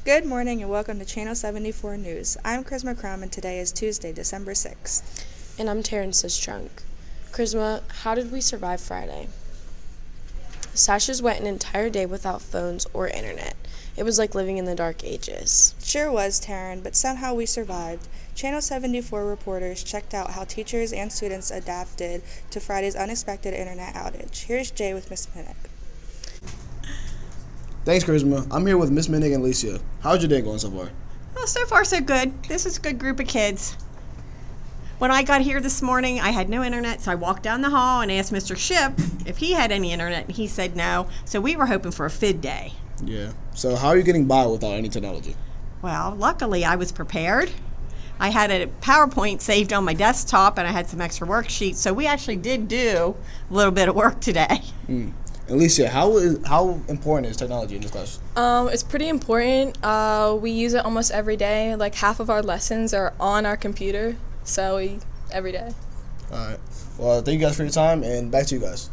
Good morning and welcome to Channel 74 News. I'm Charisma Crum and today is Tuesday, December 6th. And I'm Terrence's trunk. Charisma, how did we survive Friday? Sashes went an entire day without phones or internet. It was like living in the dark ages. Sure was, Taryn, but somehow we survived. Channel 74 reporters checked out how teachers and students adapted to Friday's unexpected internet outage. Here's Jay with Miss Minnick. Thanks, Charisma. I'm here with Miss Minnick and Alicia. How's your day going so far? Well, so far so good. This is a good group of kids. When I got here this morning, I had no internet, so I walked down the hall and asked Mr. Ship if he had any internet, and he said no. So we were hoping for a FID day. Yeah. So how are you getting by without any technology? Well, luckily I was prepared. I had a PowerPoint saved on my desktop, and I had some extra worksheets, so we actually did do a little bit of work today. Alicia, how important is technology in this class? It's pretty important. We use it almost every day. Like half of our lessons are on our computer, so every day. All right. Well, thank you guys for your time, and back to you guys.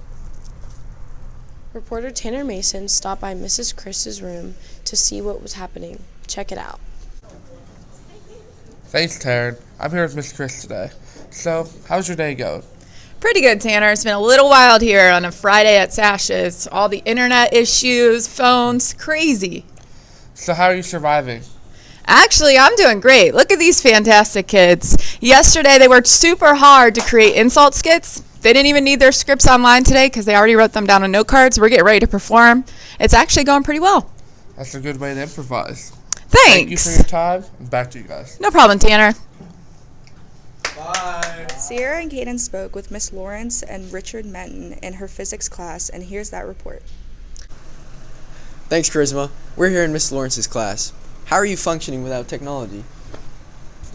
Reporter Tanner Mason stopped by Mrs. Chris's room to see what was happening. Check it out. Thanks, Taryn. I'm here with Miss Chris today. So, how's your day going? Pretty good, Tanner. It's been a little wild here on a Friday at Sash's. All the internet issues, phones, crazy. So, how are you surviving? Actually, I'm doing great. Look at these fantastic kids. Yesterday, they worked super hard to create insult skits. They didn't even need their scripts online today because they already wrote them down on note cards. We're getting ready to perform. It's actually going pretty well. That's a good way to improvise. Thanks. Thank you for your time, and back to you guys. No problem, Tanner. Bye. Sierra and Kaden spoke with Miss Lawrence and Richard Menton in her physics class, and here's that report. Thanks, Charisma. We're here in Miss Lawrence's class. How are you functioning without technology?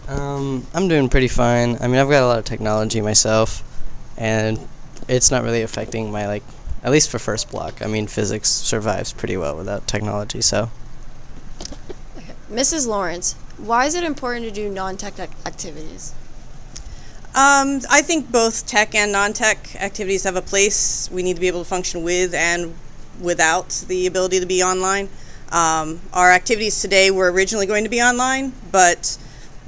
I'm doing pretty fine. I mean, I've got a lot of technology myself, and it's not really affecting my, at least for first block. I mean, physics survives pretty well without technology, so. Mrs. Lawrence, why is it important to do non-tech activities? I think both tech and non-tech activities have a place. We need to be able to function with and without the ability to be online. Our activities today were originally going to be online, but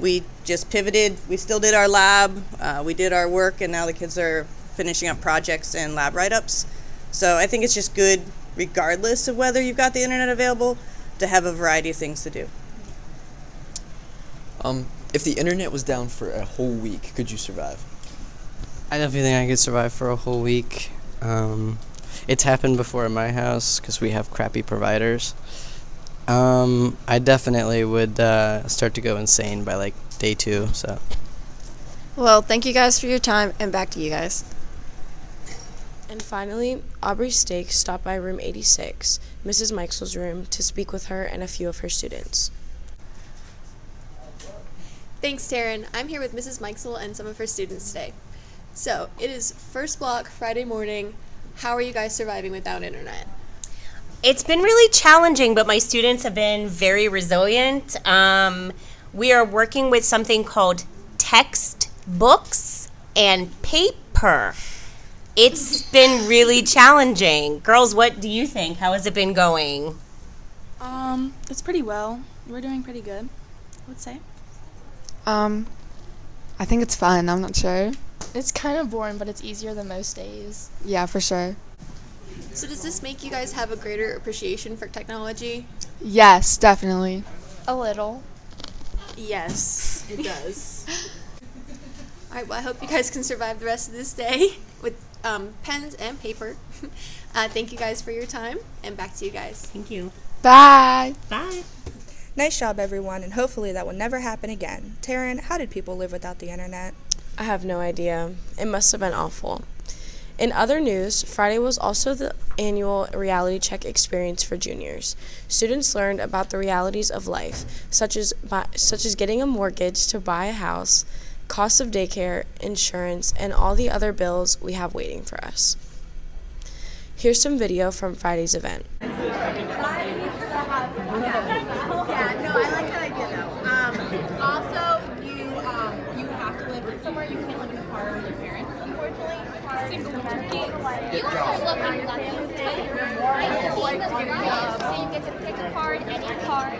we just pivoted. We still did our lab, we did our work, and now the kids are finishing up projects and lab write-ups. So I think it's just good, regardless of whether you've got the internet available, to have a variety of things to do. If the internet was down for a whole week, could you survive? I definitely think I could survive for a whole week. It's happened before in my house because we have crappy providers. I definitely would start to go insane by day 2, so. Well, thank you guys for your time, and back to you guys. And finally, Aubrey Stake stopped by room 86, Mrs. Meixel's room, to speak with her and a few of her students. Thanks, Taryn. I'm here with Mrs. Meixel and some of her students today. So, it is first block Friday morning. How are you guys surviving without internet? It's been really challenging, but my students have been very resilient. We are working with something called textbooks and paper. It's been really challenging. Girls, what do you think? How has it been going? It's pretty well. We're doing pretty good, I would say. I think it's fun. I'm not sure. It's kind of boring, but it's easier than most days. Yeah, for sure. So does this make you guys have a greater appreciation for technology? Yes, definitely. A little. Yes, it does. All right, well, I hope you guys can survive the rest of this day with pens and paper. Thank you guys for your time, and back to you guys. Thank you. Bye. Bye. Nice job, everyone, and hopefully that will never happen again. Taryn, how did people live without the internet? I have no idea. It must have been awful. In other news, Friday was also the annual reality check experience for juniors. Students learned about the realities of life, such as getting a mortgage to buy a house, cost of daycare, insurance, and all the other bills we have waiting for us. Here's some video from Friday's event. So you get to pick a card, any card.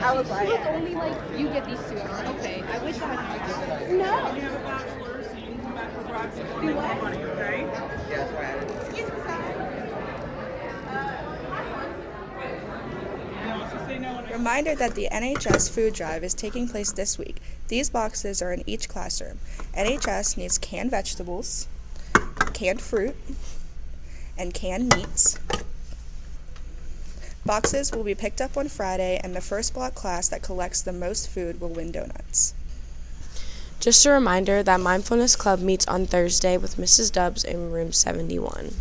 I was like, it's only like you get these two. Okay, I wish I had. No. Do Reminder that the NHS food drive is taking place this week. These boxes are in each classroom. NHS needs canned vegetables, canned fruit, and canned meats. Boxes will be picked up on Friday, and the first block class that collects the most food will win donuts. Just a reminder that Mindfulness Club meets on Thursday with Mrs. Dubs in room 71.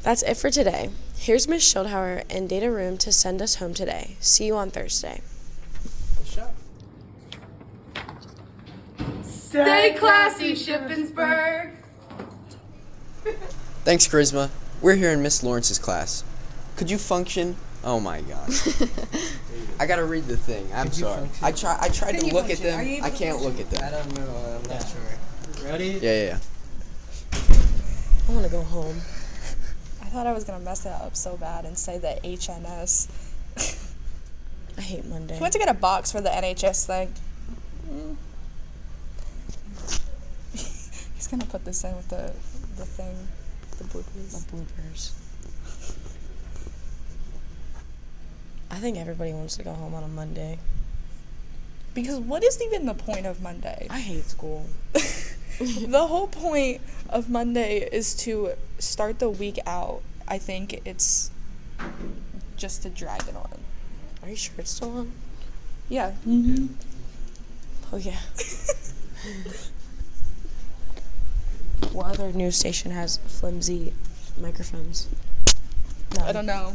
That's it for today. Here's Ms. Schildhauer in Data Room to send us home today. See you on Thursday. Stay classy, Shippensburg. Thanks, Charisma. We're here in Miss Lawrence's class. Could you function? Oh my gosh. I gotta read the thing. I'm sorry. I tried to look at them. I can't look at them. I don't know. I'm not sure. Ready? Yeah. I want to go home. I thought I was going to mess that up so bad and say the HNS. I hate Monday. He went to get a box for the NHS thing. He's going to put this in with the thing, the bloopers. The bloopers. I think everybody wants to go home on a Monday. Because what is even the point of Monday? I hate school. The whole point of Monday is to start the week out. I think it's just to drag it on. Are you sure it's still on? Yeah. Mm-hmm. Oh, yeah. What other news station has flimsy microphones? I don't know.